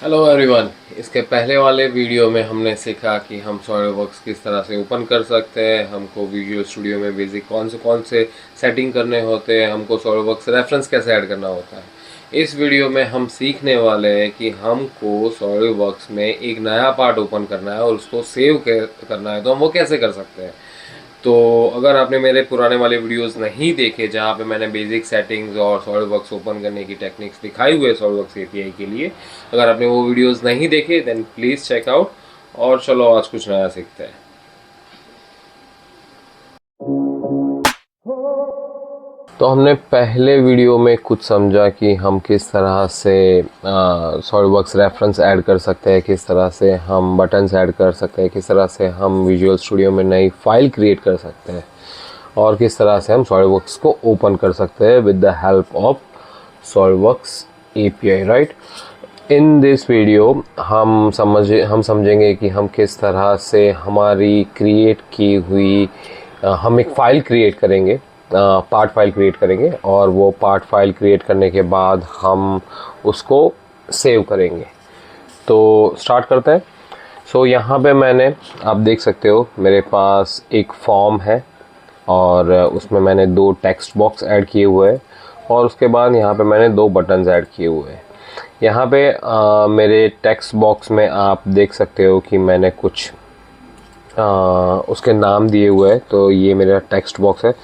Hello everyone. इसके पहले वाले वीडियो में हमने सीखा कि हम सॉलिडवर्क्स किस तरह से ओपन कर सकते हैं, हमको विजुअल स्टूडियो में बेसिक कौन से सेटिंग करने होते हैं, हमको सॉलिडवर्क्स रेफरेंस कैसे ऐड करना होता है। इस वीडियो में हम सीखने वाले हैं कि हमको सॉलिडवर्क्स में एक नया पार्ट ओपन करना है और उसको सेव करना है, तो हम वो कैसे कर सकते हैं। तो अगर आपने मेरे पुराने वाले वीडियोस नहीं देखे जहाँ पे मैंने बेसिक सेटिंग्स और सॉलिडवर्क्स ओपन करने की टेक्निक्स दिखाई हुए सॉलिडवर्क्स एपीआई के लिए, अगर आपने वो वीडियोस नहीं देखे देन प्लीज़ चेक आउट। और चलो आज कुछ नया सीखते हैं। तो हमने पहले वीडियो में कुछ समझा कि हम किस तरह से सॉलिडवर्क्स रेफरेंस ऐड कर सकते हैं, किस तरह से हम बटन्स ऐड कर सकते हैं, किस तरह से हम विजुअल स्टूडियो में नई फाइल क्रिएट कर सकते हैं और किस तरह से हम सॉलिडवर्क्स को ओपन कर सकते हैं with the help of SolidWorks API, right. In this video हम समझेंगे कि हम किस तरह से हमारी क्रिएट की हुई हम एक फ़ाइल क्रिएट करेंगे, पार्ट फाइल क्रिएट करेंगे और वो पार्ट फाइल क्रिएट करने के बाद हम उसको सेव करेंगे। तो स्टार्ट करते हैं। सो यहाँ पे मैंने, आप देख सकते हो मेरे पास एक फॉर्म है और उसमें मैंने 2 टेक्स्ट बॉक्स ऐड किए हुए हैं और उसके बाद यहाँ पे मैंने 2 बटन्स ऐड किए हुए हैं। यहाँ पे मेरे टेक्स्ट बॉक्स में आप देख सकते हो कि मैंने कुछ उसके नाम दिए हुए हैं। तो ये मेरा टेक्स्ट बॉक्स है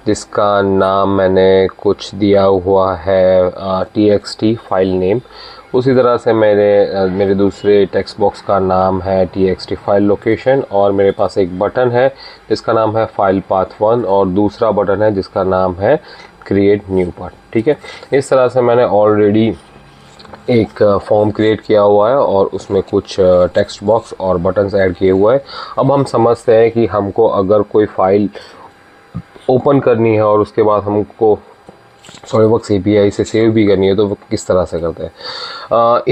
जिसका नाम मैंने कुछ दिया हुआ है txt फाइल नेम। उसी तरह से मेरे दूसरे टेक्स्ट बॉक्स का नाम है txt फाइल लोकेशन और मेरे पास एक बटन है जिसका नाम है फाइल पाथ 1 और दूसरा बटन है जिसका नाम है क्रिएट न्यू पार्ट। ठीक है, इस तरह से मैंने ऑलरेडी एक फॉर्म क्रिएट किया हुआ है और उसमें कुछ टेक्स्ट बॉक्स और बटन्स ऐड किए हुए हैं। अब हम समझते हैं कि हमको अगर कोई फाइल ओपन करनी है और उसके बाद हमको सॉलिडवर्क्स एपीआई से सेव भी करनी है तो वो किस तरह से करते हैं।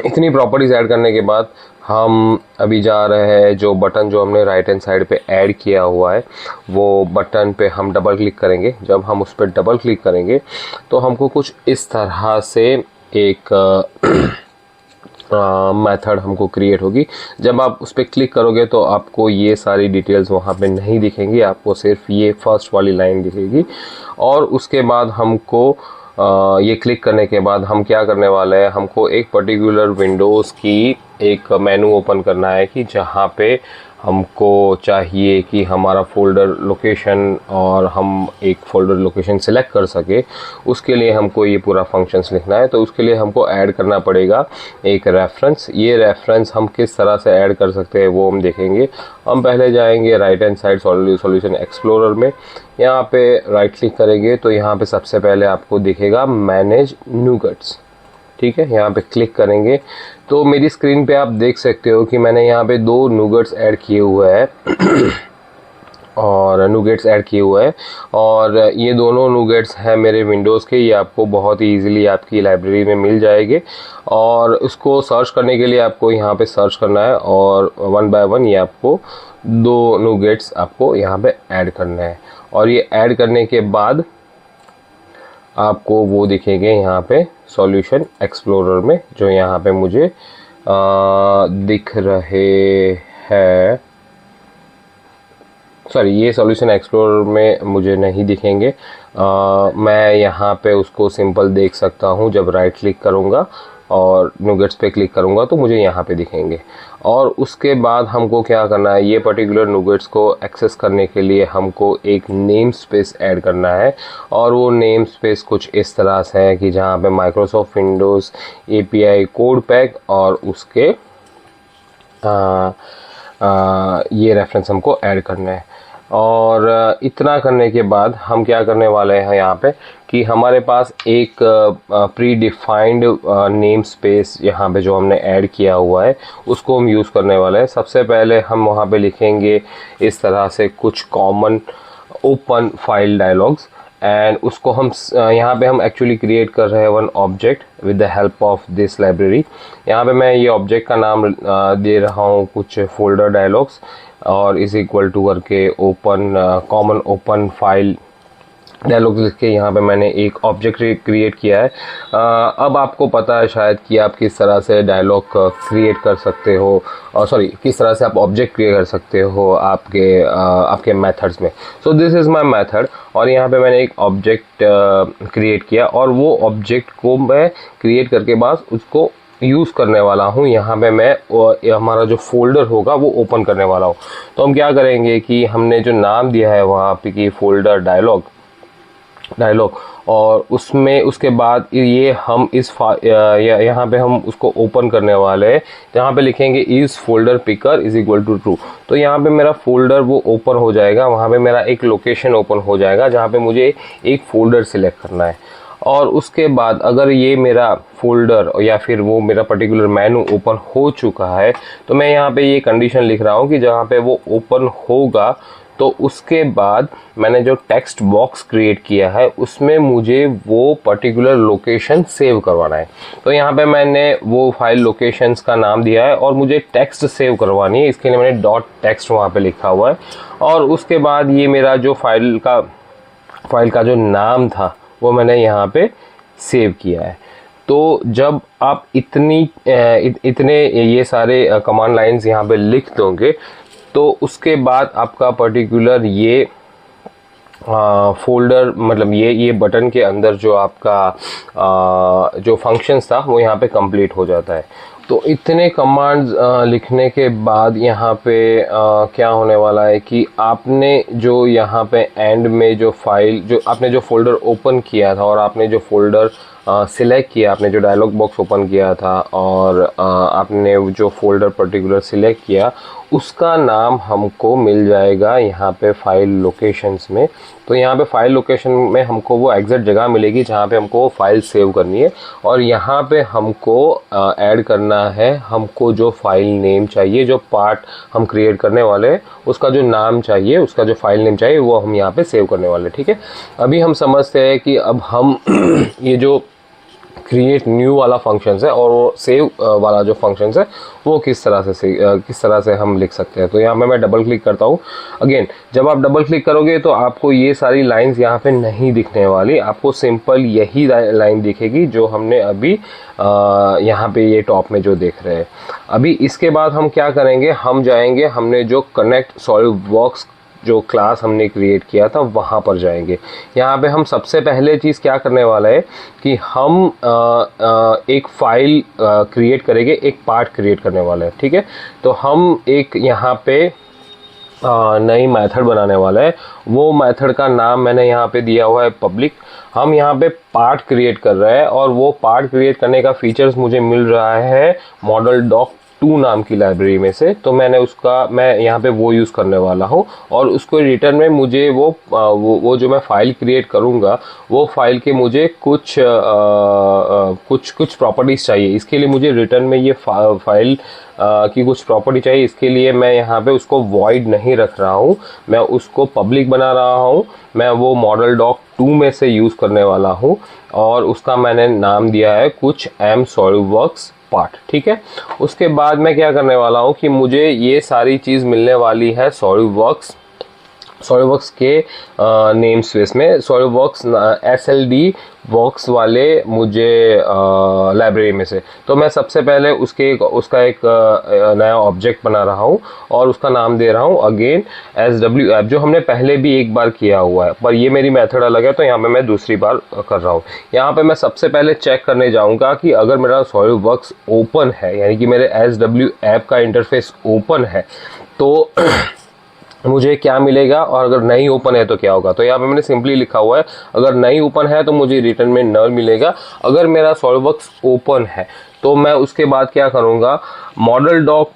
इतनी प्रॉपर्टीज ऐड करने के बाद हम अभी जा रहे हैं, जो बटन जो हमने राइट हैंड साइड पे ऐड किया हुआ है वो बटन पे हम डबल क्लिक करेंगे। जब हम उस पर डबल क्लिक करेंगे तो हमको कुछ इस तरह से एक मेथड हमको क्रिएट होगी। जब आप उस पर क्लिक करोगे तो आपको ये सारी डिटेल्स वहाँ पे नहीं दिखेंगी, आपको सिर्फ ये फर्स्ट वाली लाइन दिखेगी। और उसके बाद हमको ये क्लिक करने के बाद हम क्या करने वाले हैं, हमको एक पर्टिकुलर विंडोज़ की एक मेनू ओपन करना है कि जहाँ पे हमको चाहिए कि हमारा फोल्डर लोकेशन और हम एक फोल्डर लोकेशन सिलेक्ट कर सके। उसके लिए हमको ये पूरा फंक्शंस लिखना है। तो उसके लिए हमको ऐड करना पड़ेगा एक रेफरेंस। ये रेफरेंस हम किस तरह से ऐड कर सकते हैं वो हम देखेंगे। हम पहले जाएंगे right hand side solution explorer में, यहाँ पे राइट क्लिक करेंगे तो यहाँ पे सबसे पहले आपको दिखेगा मैनेज न्यूगेट्स। ठीक है, यहाँ पे क्लिक करेंगे तो मेरी स्क्रीन पे आप देख सकते हो कि मैंने यहाँ पे 2 न्यूगेट्स ऐड किए हुए हैं और न्यूगेट्स ऐड किए हुए हैं और ये दोनों न्यूगेट्स हैं मेरे विंडोज़ के। ये आपको बहुत ही ईजिली आपकी लाइब्रेरी में मिल जाएंगे और उसको सर्च करने के लिए आपको यहाँ पे सर्च करना है और 1 बाय 1 ये आपको 2 न्यूगेट्स आपको यहाँ पे ऐड करना है। और ये ऐड करने के बाद आपको वो दिखेंगे यहाँ पे सॉल्यूशन एक्सप्लोरर में, जो यहाँ पे मुझे दिख रहे हैं। सॉरी, ये सॉल्यूशन एक्सप्लोरर में मुझे नहीं दिखेंगे। मैं यहाँ पे उसको सिंपल देख सकता हूँ। जब राइट क्लिक करूँगा और न्यूगेट्स पे क्लिक करूँगा तो मुझे यहाँ पे दिखेंगे। और उसके बाद हमको क्या करना है, ये पर्टिकुलर न्यूगेट्स को एक्सेस करने के लिए हमको एक नेम स्पेस ऐड करना है। और वो नेम स्पेस कुछ इस तरह से है कि जहाँ पे Microsoft Windows API code pack और उसके ये रेफरेंस हमको ऐड करना है। और इतना करने के बाद हम क्या करने वाले हैं यहाँ पे कि हमारे पास एक प्री डिफाइंड नेम स्पेस यहाँ पे जो हमने ऐड किया हुआ है उसको हम यूज़ करने वाले हैं। सबसे पहले हम वहाँ पे लिखेंगे इस तरह से कुछ common open file dialogues and उसको हम यहाँ पे हम एक्चुअली क्रिएट कर रहे हैं one object with the help of this library. यहाँ पे मैं ये ऑब्जेक्ट का नाम दे रहा हूँ कुछ फोल्डर डायलॉग्स और इज इक्वल टू करके open common open file dialog लिख के यहाँ पे मैंने एक ऑब्जेक्ट क्रिएट किया है। अब आपको पता है शायद कि आप किस तरह से डायलॉग क्रिएट कर सकते हो, सॉरी किस तरह से आप ऑब्जेक्ट क्रिएट कर सकते हो आपके मेथड्स में। So this is my method, और यहाँ पे मैंने एक ऑब्जेक्ट क्रिएट किया और वो ऑब्जेक्ट को मैं क्रिएट करके बाद उसको यूज़ करने वाला हूँ। यहाँ पे मैं हमारा जो फोल्डर होगा वो ओपन करने वाला हूँ। तो हम क्या करेंगे कि हमने जो नाम दिया है वहाँ पे कि फोल्डर डायलॉग, और उसमें उसके बाद ये हम यहाँ पे हम उसको ओपन करने वाले हैं। यहाँ पे लिखेंगे is folder picker is equal to true. तो यहाँ पे मेरा फोल्डर वो ओपन हो जाएगा, वहाँ पे मेरा एक लोकेशन ओपन हो जाएगा जहाँ पे मुझे एक फोल्डर सिलेक्ट करना है। और उसके बाद अगर ये मेरा फोल्डर या फिर वो मेरा पर्टिकुलर मेनू ओपन हो चुका है, तो मैं यहाँ पे ये कंडीशन लिख रहा हूँ कि जहाँ पे वो ओपन होगा तो उसके बाद मैंने जो टेक्स्ट बॉक्स क्रिएट किया है उसमें मुझे वो पर्टिकुलर लोकेशन सेव करवाना है। तो यहाँ पे मैंने वो फाइल लोकेशंस का नाम दिया है और मुझे टेक्स्ट सेव करवानी है, इसके लिए मैंने डॉट टेक्स्ट वहाँ पे लिखा हुआ है। और उसके बाद ये मेरा जो फाइल का जो नाम था वो मैंने यहाँ पे सेव किया है। तो जब आप इतने ये सारे कमांड लाइंस यहाँ पे लिख दोगे तो उसके बाद आपका पर्टिकुलर ये फोल्डर, मतलब ये बटन के अंदर जो आपका जो फंक्शंस था वो यहाँ पे कंप्लीट हो जाता है। तो इतने कमांड्स लिखने के बाद यहाँ पे क्या होने वाला है कि आपने जो यहाँ पे एंड में जो आपने जो फोल्डर ओपन किया था और आपने जो फोल्डर सिलेक्ट किया, आपने जो डायलॉग बॉक्स ओपन किया था और आपने जो फोल्डर पर्टिकुलर सिलेक्ट किया उसका नाम हमको मिल जाएगा यहाँ पे फाइल लोकेशंस में। तो यहाँ पे फाइल लोकेशन में हमको वो एग्जैक्ट जगह मिलेगी जहाँ पे हमको वो फाइल सेव करनी है, और यहाँ पे हमको ऐड करना है हमको जो फाइल नेम चाहिए, जो पार्ट हम क्रिएट करने वाले हैं उसका जो नाम चाहिए, उसका जो फाइल नेम चाहिए वो हम यहाँ पे सेव करने वाले। ठीक है, अभी हम समझते हैं कि अब हम ये जो क्रिएट न्यू वाला फंक्शंस है और वो सेव वाला जो फंक्शंस है वो किस तरह से हम लिख सकते हैं। तो यहाँ पे मैं डबल क्लिक करता हूँ। अगेन जब आप डबल क्लिक करोगे तो आपको ये सारी लाइंस यहाँ पे नहीं दिखने वाली, आपको सिंपल यही लाइन दिखेगी जो हमने अभी यहाँ पे ये टॉप में जो देख रहे हैं। अभी इसके बाद हम क्या करेंगे, हम जाएंगे, हमने जो कनेक्ट सॉलिडवर्क्स जो क्लास हमने क्रिएट किया था वहाँ पर जाएंगे। यहाँ पे हम सबसे पहले चीज़ क्या करने वाला है कि हम एक फाइल क्रिएट करेंगे, एक पार्ट क्रिएट करने वाले हैं। ठीक है, तो हम एक यहाँ पे नई मेथड बनाने वाला है। वो मेथड का नाम मैंने यहाँ पे दिया हुआ है पब्लिक। हम यहाँ पे पार्ट क्रिएट कर रहे हैं और वो पार्ट क्रिएट करने का फीचर्स मुझे मिल रहा है मॉडल डॉक 2 नाम की लाइब्रेरी में से। तो मैं यहाँ पे वो यूज़ करने वाला हूँ, और उसको रिटर्न में मुझे वो जो मैं फाइल क्रिएट करूँगा वो फाइल के मुझे कुछ प्रॉपर्टीज़ चाहिए। इसके लिए मुझे रिटर्न में ये फाइल की कुछ प्रॉपर्टी चाहिए। इसके लिए मैं यहाँ पे उसको वॉइड नहीं रख रहा हूँ, मैं उसको पब्लिक बना रहा हूँ। मैं वो मॉडल डॉक 2 में से यूज़ करने वाला हूँ और उसका मैंने नाम दिया है कुछ एम सॉलिडवर्क्स पार्ट। ठीक है, उसके बाद मैं क्या करने वाला हूँ कि मुझे ये सारी चीज़ मिलने वाली है सॉलिडवर्क्स के नेम स्पेस में। सॉलिडवर्क्स SLD वर्क्स वाले मुझे लाइब्रेरी में से। तो मैं सबसे पहले उसका एक नया ऑब्जेक्ट बना रहा हूँ और उसका नाम दे रहा हूँ अगेन SWF, जो हमने पहले भी एक बार किया हुआ है, पर ये मेरी मेथड अलग है तो यहाँ पे मैं दूसरी बार कर रहा हूँ। यहाँ पे मैं सबसे पहले चेक करने जाऊँगा कि अगर मेरा सॉलिडवर्क्स ओपन है, यानी कि मेरे SWF का इंटरफेस ओपन है, तो मुझे क्या मिलेगा, और अगर नहीं ओपन है तो क्या होगा। तो यहाँ पे मैंने सिंपली लिखा हुआ है अगर नहीं ओपन है तो मुझे रिटर्न में नल मिलेगा। अगर मेरा सॉलिडवर्क्स ओपन है तो मैं उसके बाद क्या करूँगा, मॉडल डॉक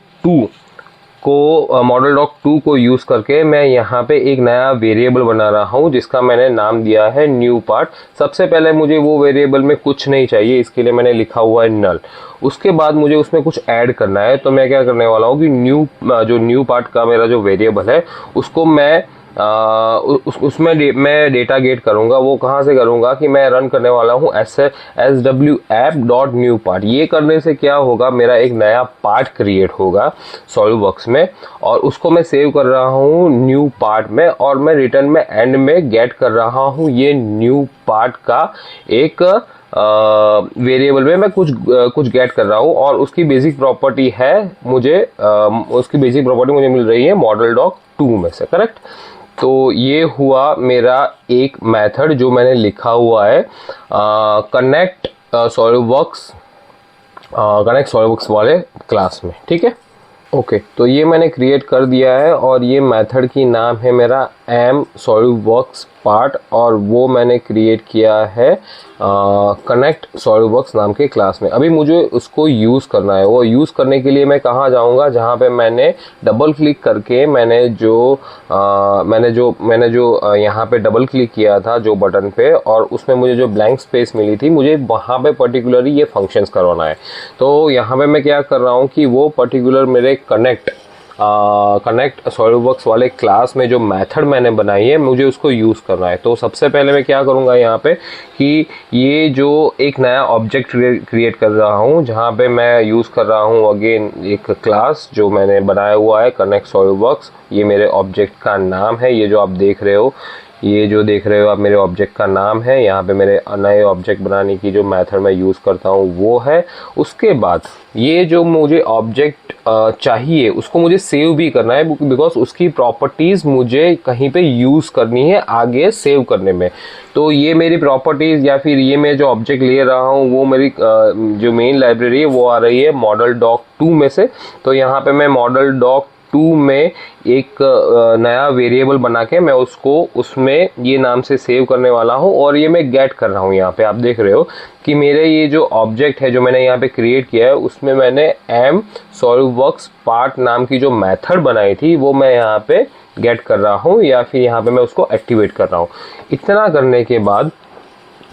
2 को यूज़ करके मैं यहाँ पे एक नया वेरिएबल बना रहा हूँ जिसका मैंने नाम दिया है न्यू पार्ट। सबसे पहले मुझे वो वेरिएबल में कुछ नहीं चाहिए, इसके लिए मैंने लिखा हुआ है नल। उसके बाद मुझे उसमें कुछ ऐड करना है, तो मैं क्या करने वाला हूँ कि न्यू पार्ट का मेरा जो वेरिएबल है उसको मैं उसमें मैं डेटा गेट करूँगा। वो कहाँ से करूँगा कि मैं रन करने वाला हूँ swap.new_part। ये करने से क्या होगा, मेरा एक नया पार्ट क्रिएट होगा सॉल्यूबॉक्स में, और उसको मैं सेव कर रहा हूँ न्यू पार्ट में, और मैं रिटर्न में एंड में गेट कर रहा हूँ ये न्यू पार्ट का एक वेरिएबल में मैं कुछ गेट कर रहा हूँ। और उसकी बेसिक प्रॉपर्टी है मुझे मिल रही है मॉडल डॉक 2 में से, करेक्ट। तो ये हुआ मेरा एक मेथड जो मैंने लिखा हुआ है कनेक्ट सॉल्यूबॉक्स वाले क्लास में, ठीक है। ओके, तो ये मैंने क्रिएट कर दिया है, और ये मेथड की नाम है मेरा m_solubox पार्ट, और वो मैंने क्रिएट किया है कनेक्ट सॉल्यूबॉक्स नाम के क्लास में। अभी मुझे उसको यूज़ करना है। वो यूज़ करने के लिए मैं कहाँ जाऊँगा, जहाँ पे मैंने डबल क्लिक करके मैंने जो यहाँ पे डबल क्लिक किया था जो बटन पे, और उसमें मुझे जो ब्लैंक स्पेस मिली थी, मुझे वहाँ पे पर्टिकुलरली ये फंक्शंस करवाना है। तो यहाँ पे मैं क्या कर रहा हूँ कि वो पर्टिकुलर मेरे कनेक्ट सॉल्यूबॉक्स वाले क्लास में जो मेथड मैंने बनाई है, मुझे उसको यूज़ करना है। तो सबसे पहले मैं क्या करूँगा यहाँ पे कि ये जो एक नया ऑब्जेक्ट क्रिएट कर रहा हूँ, जहाँ पे मैं यूज़ कर रहा हूँ अगेन एक क्लास जो मैंने बनाया हुआ है कनेक्ट सॉल्यूबॉक्स। ये मेरे ऑब्जेक्ट का नाम है, ये जो आप देख रहे हो, आप मेरे ऑब्जेक्ट का नाम है। यहाँ पे मेरे नए ऑब्जेक्ट बनाने की जो मेथड मैं यूज़ करता हूँ वो है। उसके बाद ये जो मुझे ऑब्जेक्ट चाहिए उसको मुझे सेव भी करना है, बिकॉज उसकी प्रॉपर्टीज़ मुझे कहीं पे यूज़ करनी है आगे सेव करने में। तो ये मेरी प्रॉपर्टीज़ या फिर ये मैं जो ऑब्जेक्ट ले रहा हूँ वो मेरी जो मेन लाइब्रेरी है वो आ रही है मॉडल डॉक 2 में से। तो यहाँ पे मैं मॉडल डॉक 2 में एक नया वेरिएबल बना के मैं उसको उसमें ये नाम से सेव करने वाला हूँ, और ये मैं गेट कर रहा हूँ। यहाँ पे आप देख रहे हो कि मेरे ये जो ऑब्जेक्ट है जो मैंने यहाँ पे क्रिएट किया है, उसमें मैंने m_solubox पार्ट नाम की जो मेथड बनाई थी वो मैं यहाँ पे गेट कर रहा हूँ, या फिर यहाँ पे मैं उसको एक्टिवेट कर रहा हूँ। इतना करने के बाद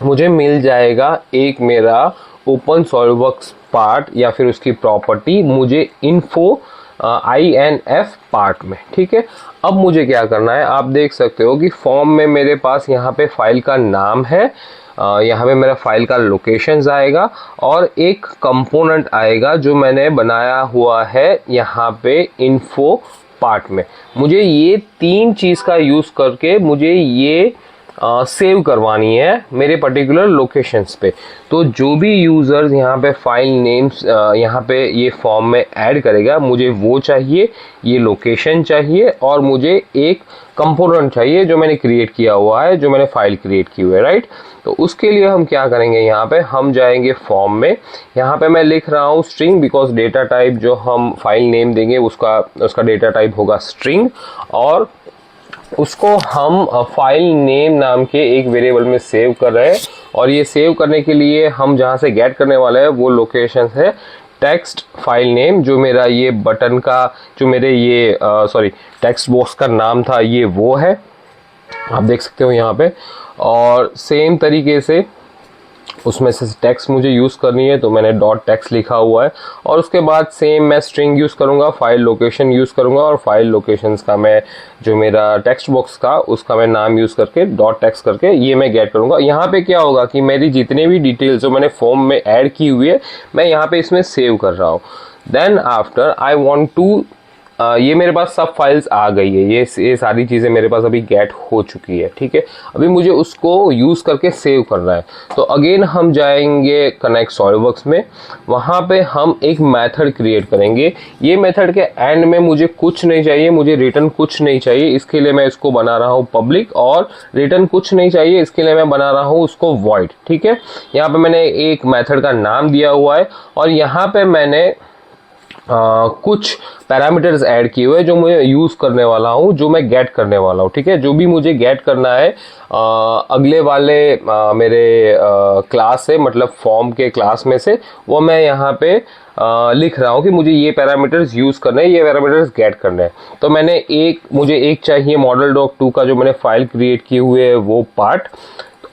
मुझे मिल जाएगा एक मेरा ओपन सॉल्यूबॉक्स पार्ट, या फिर उसकी प्रॉपर्टी मुझे इन्फो INF पार्ट में, ठीक है। अब मुझे क्या करना है, आप देख सकते हो कि फॉर्म में मेरे पास यहाँ पे फाइल का नाम है, यहाँ पे मेरा फाइल का लोकेशंस आएगा, और एक कंपोनेंट आएगा जो मैंने बनाया हुआ है यहाँ पे इन्फो पार्ट में। मुझे ये 3 चीज़ का यूज़ करके मुझे ये सेव करवानी है मेरे पर्टिकुलर लोकेशंस पे। तो जो भी यूज़र्स यहाँ पे फाइल नेम्स यहाँ पे ये फॉर्म में ऐड करेगा, मुझे वो चाहिए, ये लोकेशन चाहिए, और मुझे एक कंपोनेंट चाहिए जो मैंने क्रिएट किया हुआ है, जो मैंने फाइल क्रिएट की हुई है, राइट। तो उसके लिए हम क्या करेंगे, यहाँ पे हम जाएंगे फॉर्म में। यहाँ पे मैं लिख रहा हूँ स्ट्रिंग, बिकॉज डेटा टाइप जो हम फाइल नेम देंगे उसका डेटा टाइप होगा स्ट्रिंग, और उसको हम फाइल नेम नाम के एक वेरिएबल में सेव कर रहे हैं। और ये सेव करने के लिए हम जहाँ से गेट करने वाले हैं वो लोकेशन है टेक्स्ट फाइल नेम, जो मेरा ये बटन का जो मेरे ये टेक्स्ट बॉक्स का नाम था, ये वो है, आप देख सकते हो यहाँ पे। और सेम तरीके से उसमें से टेक्स्ट मुझे यूज़ करनी है, तो मैंने डॉट टेक्स्ट लिखा हुआ है। और उसके बाद सेम मैं स्ट्रिंग यूज़ करूँगा, फाइल लोकेशन यूज़ करूँगा, और फाइल लोकेशंस का मैं जो मेरा टेक्स्ट बॉक्स का उसका मैं नाम यूज़ करके डॉट टेक्स्ट करके ये मैं गेट करूँगा। यहाँ पे क्या होगा कि मेरी जितने भी डिटेल्स जो मैंने फॉर्म में ऐड की हुई है मैं यहाँ पे इसमें सेव कर रहा हूँ। Then after I want to ये मेरे पास सब फाइल्स आ गई है, ये सारी चीज़ें मेरे पास अभी गेट हो चुकी है, ठीक है। अभी मुझे उसको यूज़ करके सेव करना है। तो अगेन हम जाएंगे कनेक्ट सॉल्यूबॉक्स में, वहाँ पे हम एक मेथड क्रिएट करेंगे। ये मेथड के एंड में मुझे कुछ नहीं चाहिए, मुझे रिटर्न कुछ नहीं चाहिए, इसके लिए मैं इसको बना रहा हूँ पब्लिक। और रिटर्न कुछ नहीं चाहिए, इसके लिए मैं बना रहा हूँ उसको वॉइड, ठीक है। यहाँ पे मैंने एक मेथड का नाम दिया हुआ है, और यहाँ पे मैंने कुछ पैरामीटर्स ऐड किए हुए जो मैं यूज़ करने वाला हूँ, जो मैं गेट करने वाला हूँ, ठीक है। जो भी मुझे गेट करना है अगले वाले मेरे क्लास से, मतलब फॉर्म के क्लास में से, वो मैं यहाँ पे लिख रहा हूँ कि मुझे ये पैरामीटर्स यूज़ करने हैं, ये पैरामीटर्स गेट करने हैं। तो मुझे एक चाहिए मॉडल डॉक 2 का जो मैंने फाइल क्रिएट किए हुए है वो पार्ट,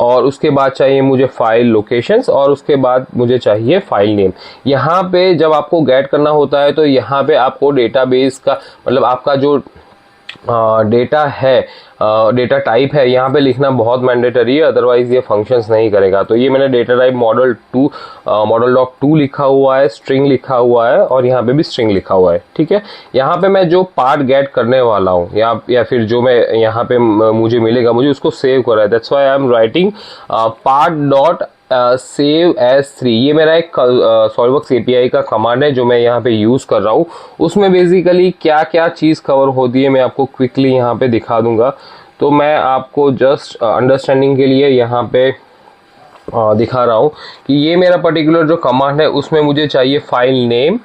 और उसके बाद चाहिए मुझे फाइल लोकेशंस, और उसके बाद मुझे चाहिए फाइल नेम। यहाँ पे जब आपको गेट करना होता है तो यहाँ पे आपको डेटाबेस का मतलब आपका जो डेटा है, डेटा टाइप है, यहाँ पे लिखना बहुत मैंडेटरी है, अदरवाइज ये फंक्शंस नहीं करेगा। तो ये मैंने डेटा टाइप मॉडल डॉक 2 लिखा हुआ है, स्ट्रिंग लिखा हुआ है और यहाँ पे भी स्ट्रिंग लिखा हुआ है। ठीक है, यहाँ पे मैं जो पार्ट गेट करने वाला हूँ या फिर जो मैं यहाँ पे मुझे मिलेगा, मुझे उसको सेव करा है। That's why I am writing part dot save as 3। ये मेरा एक सॉलिडवर्क्स एपीआई का कमांड है जो मैं यहाँ पे यूज़ कर रहा हूँ। उसमें बेसिकली क्या क्या चीज़ कवर होती है मैं आपको क्विकली यहाँ पे दिखा दूंगा। तो मैं आपको जस्ट अंडरस्टैंडिंग के लिए यहाँ पे दिखा रहा हूँ कि ये मेरा पर्टिकुलर जो कमांड है उसमें मुझे चाहिए फाइल नेम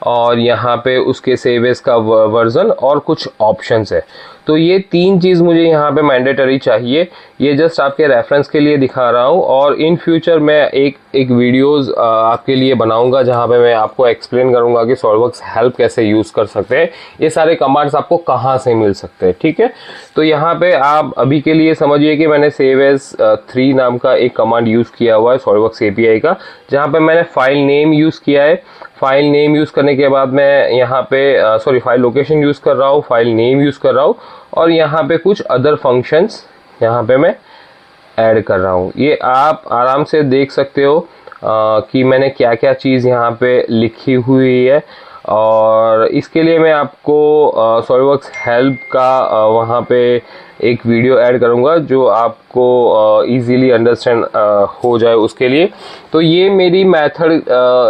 और यहाँ पे उसके सेव एज का वर्जन और कुछ ऑप्शंस है। तो ये 3 चीज़ मुझे यहाँ पे मैंडेटरी चाहिए। ये जस्ट आपके रेफरेंस के लिए दिखा रहा हूँ और इन फ्यूचर मैं एक वीडियोस आपके लिए बनाऊंगा जहाँ पे मैं आपको एक्सप्लेन करूंगा कि सॉलिडवर्क्स हेल्प कैसे यूज़ कर सकते हैं, ये सारे कमांड्स आपको कहाँ से मिल सकते हैं। ठीक है, तो यहाँ पे आप अभी के लिए समझिए कि मैंने सेव एज 3 नाम का एक कमांड यूज़ किया हुआ है सॉलिडवर्क्स एपीआई का, जहाँ पे मैंने फाइल नेम यूज़ किया है। फाइल नेम यूज़ करने के बाद मैं यहाँ पे फाइल लोकेशन यूज़ कर रहा हूँ, फाइल नेम यूज़ कर रहा हूँ और यहाँ पे कुछ अदर फंक्शंस यहाँ पे मैं ऐड कर रहा हूँ। ये आप आराम से देख सकते हो कि मैंने क्या क्या चीज़ यहाँ पे लिखी हुई है। और इसके लिए मैं आपको सॉलिडवर्क्स हेल्प का वहाँ पे एक वीडियो ऐड करूँगा जो आपको इजीली अंडरस्टैंड हो जाए उसके लिए। तो ये मेरी मेथड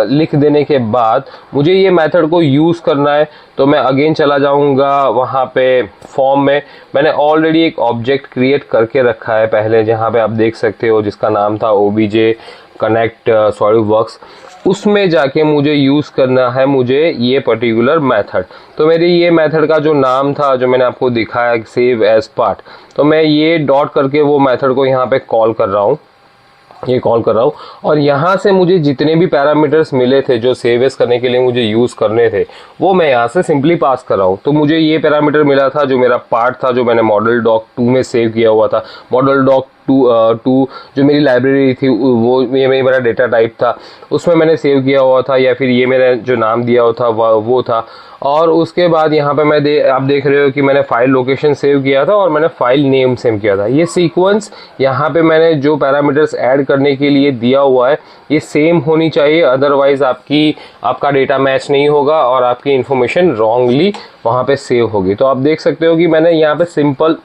लिख देने के बाद मुझे ये मेथड को यूज़ करना है, तो मैं अगेन चला जाऊँगा वहाँ पे फॉर्म में। मैंने ऑलरेडी एक ऑब्जेक्ट क्रिएट करके रखा है पहले, जहाँ पे आप देख सकते हो, जिसका नाम था obj कनेक्ट सॉलिडवर्क्स। उसमें जाके मुझे यूज़ करना है मुझे ये पर्टिकुलर मेथड। तो मेरी ये मेथड का जो नाम था जो मैंने आपको दिखाया सेव एज पार्ट, तो मैं ये डॉट करके वो मेथड को यहाँ पे कॉल कर रहा हूँ, ये कॉल कर रहा हूँ। और यहाँ से मुझे जितने भी पैरामीटर्स मिले थे जो सेव एज करने के लिए मुझे यूज़ करने थे वो मैं यहाँ से सिंपली पास कर रहा हूँ। तो मुझे ये पैरामीटर मिला था जो मेरा पार्ट था, जो मैंने मॉडल डॉक 2 में सेव किया हुआ था। मॉडल डॉक 2 जो मेरी लाइब्रेरी थी वो ये मेरा डेटा टाइप था, उसमें मैंने सेव किया हुआ था, या फिर ये मैंने जो नाम दिया हुआ था वो था। और उसके बाद यहाँ पे आप देख रहे हो कि मैंने फाइल लोकेशन सेव किया था और मैंने फाइल नेम सेव किया था। ये सीक्वेंस यहाँ पे मैंने जो पैरामीटर्स ऐड करने के लिए दिया हुआ है ये सेम होनी चाहिए, अदरवाइज आपका डेटा मैच नहीं होगा और आपकी इन्फॉर्मेशन रॉन्गली वहाँ पे सेव होगी। तो आप देख सकते हो कि मैंने यहाँ पे सिंपल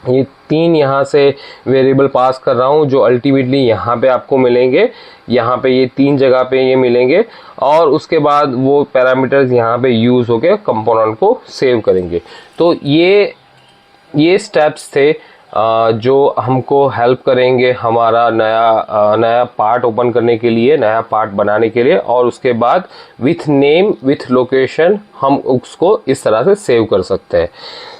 ये 3 यहाँ से वेरिएबल पास कर रहा हूँ जो अल्टीमेटली यहाँ पे आपको मिलेंगे। यहाँ पे ये 3 जगह पे ये मिलेंगे और उसके बाद वो पैरामीटर्स यहाँ पे यूज़ होके कंपोनेंट को सेव करेंगे। तो ये स्टेप्स थे जो हमको हेल्प करेंगे हमारा नया पार्ट ओपन करने के लिए, नया पार्ट बनाने के लिए। और उसके बाद विथ नेम विथ लोकेशन हम उसको इस तरह से सेव कर सकते हैं।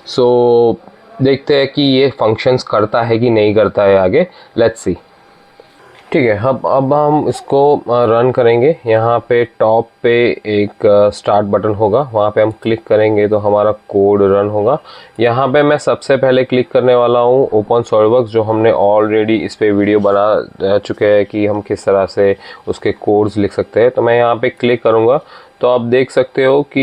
सो देखते हैं कि ये फंक्शंस करता है कि नहीं करता है आगे, लेट्स सी। ठीक है, अब हम इसको रन करेंगे। यहाँ पे टॉप पे एक स्टार्ट बटन होगा, वहाँ पे हम क्लिक करेंगे तो हमारा कोड रन होगा। यहाँ पे मैं सबसे पहले क्लिक करने वाला हूँ ओपन सॉलिडवर्क्स, जो हमने ऑलरेडी इस पे वीडियो बना चुके हैं कि हम किस तरह से उसके कोड्स लिख सकते हैं। तो मैं यहाँ पे क्लिक करूँगा तो आप देख सकते हो कि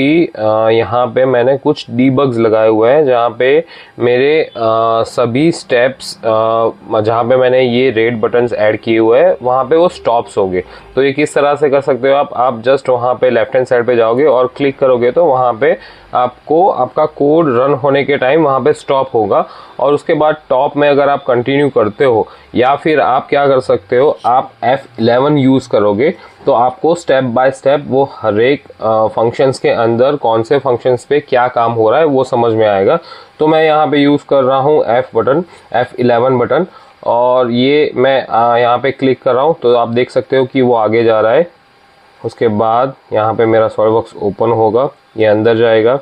यहाँ पे मैंने कुछ डीबग्स लगाए हुए हैं, जहाँ पे मेरे सभी स्टेप्स जहाँ पे मैंने ये रेड बटन्स ऐड किए हुए हैं वहाँ पे वो स्टॉप्स होंगे। तो ये किस तरह से कर सकते हो आप जस्ट वहाँ पे लेफ्ट हैंड साइड पे जाओगे और क्लिक करोगे तो वहाँ पे आपको आपका कोड रन होने के टाइम वहाँ पे स्टॉप होगा। और उसके बाद टॉप में अगर आप कंटिन्यू करते हो या फिर आप क्या कर सकते हो, आप F11 यूज़ करोगे तो आपको स्टेप बाय स्टेप वो हर एक फंक्शंस के अंदर कौन से फंक्शंस पे क्या काम हो रहा है वो समझ में आएगा। तो मैं यहाँ पे यूज़ कर रहा हूँ F11 बटन और ये मैं यहाँ पे क्लिक कर रहा हूँ तो आप देख सकते हो कि वो आगे जा रहा है। उसके बाद यहाँ पे मेरा सॉलिडवर्क्स ओपन होगा, ये अंदर जाएगा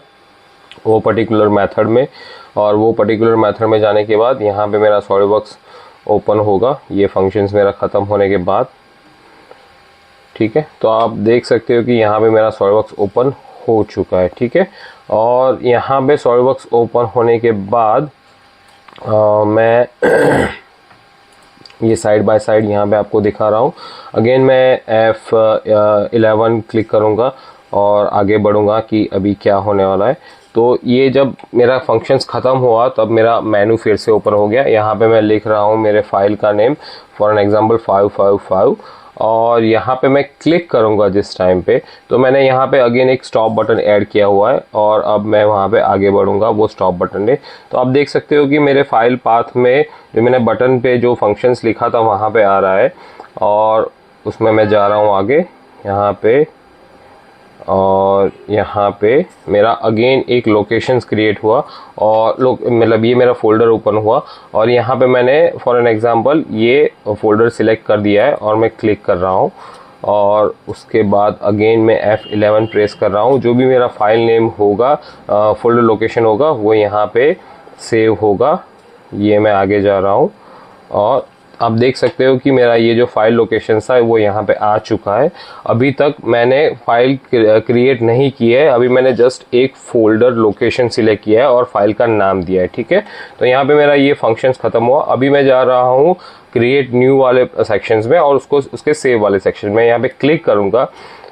वो पर्टिकुलर मेथड में, और वो पर्टिकुलर मेथड में जाने के बाद यहाँ पे मेरा सॉलिडवर्क्स ओपन होगा ये फंक्शंस मेरा ख़त्म होने के बाद। ठीक है, तो आप देख सकते हो कि यहाँ पे मेरा सॉलिडवर्क्स ओपन हो चुका है। ठीक है, और यहाँ पे सॉलिडवर्क्स ओपन होने के बाद मैं ये साइड बाय साइड यहाँ पे आपको दिखा रहा हूँ। अगेन मैं F11 क्लिक करूँगा और आगे बढ़ूँगा कि अभी क्या होने वाला है। तो ये जब मेरा फंक्शंस ख़त्म हुआ तब मेरा मेनू फिर से ओपन हो गया। यहाँ पे मैं लिख रहा हूँ मेरे फाइल का नेम, फॉर एन एग्जांपल 555, और यहाँ पे मैं क्लिक करूँगा जिस टाइम पे, तो मैंने यहाँ पे अगेन एक स्टॉप बटन ऐड किया हुआ है और अब मैं वहाँ पे आगे बढ़ूँगा वो स्टॉप बटन है। तो आप देख सकते हो कि मेरे फाइल पाथ में जो मैंने बटन पे जो फंक्शंस लिखा था वहाँ पे आ रहा है और उसमें मैं जा रहा हूँ आगे यहाँ पे, और यहाँ पे मेरा अगेन एक लोकेशंस क्रिएट हुआ और मतलब ये मेरा फोल्डर ओपन हुआ और यहाँ पे मैंने फॉर एन एग्जांपल ये फोल्डर सिलेक्ट कर दिया है और मैं क्लिक कर रहा हूँ और उसके बाद अगेन मैं F11 प्रेस कर रहा हूँ। जो भी मेरा फाइल नेम होगा, फोल्डर लोकेशन होगा, वो यहाँ पे सेव होगा। ये मैं आगे जा रहा हूँ और आप देख सकते हो कि मेरा ये जो फाइल लोकेशन था वो यहाँ पे आ चुका है। अभी तक मैंने फाइल क्रिएट नहीं की है, अभी मैंने जस्ट एक फोल्डर लोकेशन सिलेक्ट किया है और फाइल का नाम दिया है, ठीक है। तो यहाँ पे मेरा ये फंक्शंस खत्म हुआ। अभी मैं जा रहा हूँ क्रिएट न्यू वाले सेक्शंस में और उसके सेव वाले सेक्शन में यहाँ पे क्लिक करूँगा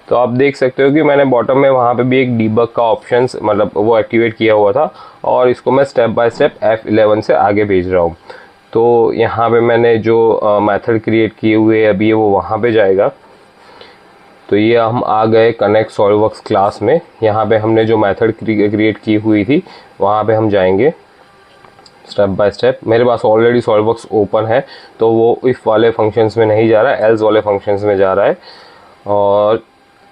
तो आप देख सकते हो कि मैंने बॉटम में वहाँ पे भी एक डीबग का ऑप्शन मतलब वो एक्टिवेट किया हुआ था और इसको मैं स्टेप बाय स्टेप F11 से आगे भेज रहा हूँ। तो यहाँ पे मैंने जो मेथड क्रिएट किए हुए अभी है वो वहाँ पे जाएगा। तो ये हम आ गए कनेक्ट सॉल्ववर्क्स क्लास में। यहाँ पे हमने जो मेथड क्रिएट की हुई थी वहाँ पे हम जाएंगे स्टेप बाय स्टेप। मेरे पास ऑलरेडी सॉल्ववर्क्स ओपन है तो वो इफ वाले फंक्शंस में नहीं जा रहा है, एल्स वाले फंक्शंस में जा रहा है। और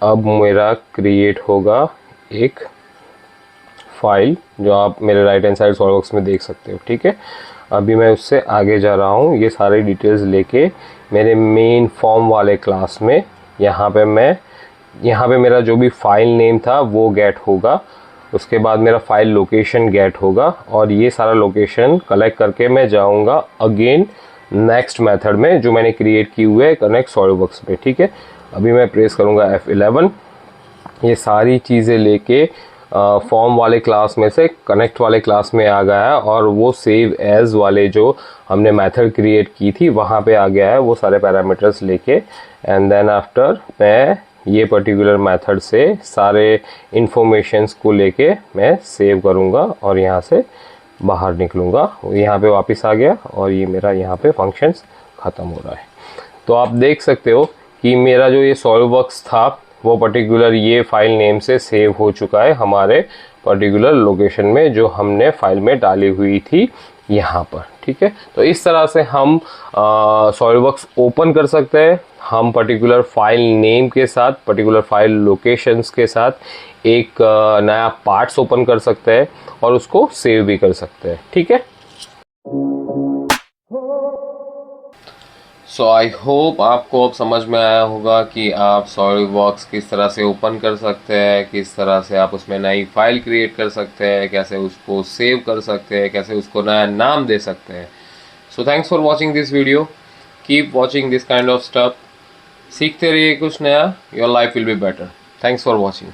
अब मेरा क्रिएट होगा एक फाइल जो आप मेरे राइट हैंड साइड सॉल्ववर्क्स में देख सकते हो, ठीक है। अभी मैं उससे आगे जा रहा हूँ, ये सारी डिटेल्स लेके मेरे मेन फॉर्म वाले क्लास में यहाँ पे मेरा जो भी फाइल नेम था वो गेट होगा। उसके बाद मेरा फाइल लोकेशन गेट होगा और ये सारा लोकेशन कलेक्ट करके मैं जाऊँगा अगेन नेक्स्ट मेथड में जो मैंने क्रिएट की हुए है कनेक्ट सॉल्ववर्क्स पे, ठीक है। अभी मैं प्रेस करूँगा F11। ये सारी चीज़ें लेके फॉर्म वाले क्लास में से कनेक्ट वाले क्लास में आ गया है और वो सेव एज वाले जो हमने मेथड क्रिएट की थी वहाँ पे आ गया है वो सारे पैरामीटर्स लेके। एंड देन आफ्टर मैं ये पर्टिकुलर मेथड से सारे इंफॉर्मेशंस को लेके मैं सेव करूँगा और यहाँ से बाहर निकलूँगा। यहाँ पे वापस आ गया और ये मेरा यहाँ पे फंक्शंस ख़त्म हो रहा है। तो आप देख सकते हो कि मेरा जो ये सॉल्ववर्क्स था वो पर्टिकुलर ये फाइल नेम से सेव हो चुका है हमारे पर्टिकुलर लोकेशन में जो हमने फाइल में डाली हुई थी यहाँ पर, ठीक है। तो इस तरह से हम सॉल्ववर्क्स ओपन कर सकते हैं। हम पर्टिकुलर फाइल नेम के साथ, पर्टिकुलर फाइल लोकेशंस के साथ एक नया पार्ट्स ओपन कर सकते हैं और उसको सेव भी कर सकते हैं, ठीक है। सो आई होप आपको अब समझ में आया होगा कि आप सॉल्ववर्क्स किस तरह से ओपन कर सकते हैं, किस तरह से आप उसमें नई फाइल क्रिएट कर सकते हैं, कैसे उसको सेव कर सकते हैं, कैसे उसको नया नाम दे सकते हैं। So thanks for watching this video. Keep watching this kind of stuff. सीखते रहिए कुछ नया, your life will be better. Thanks for watching.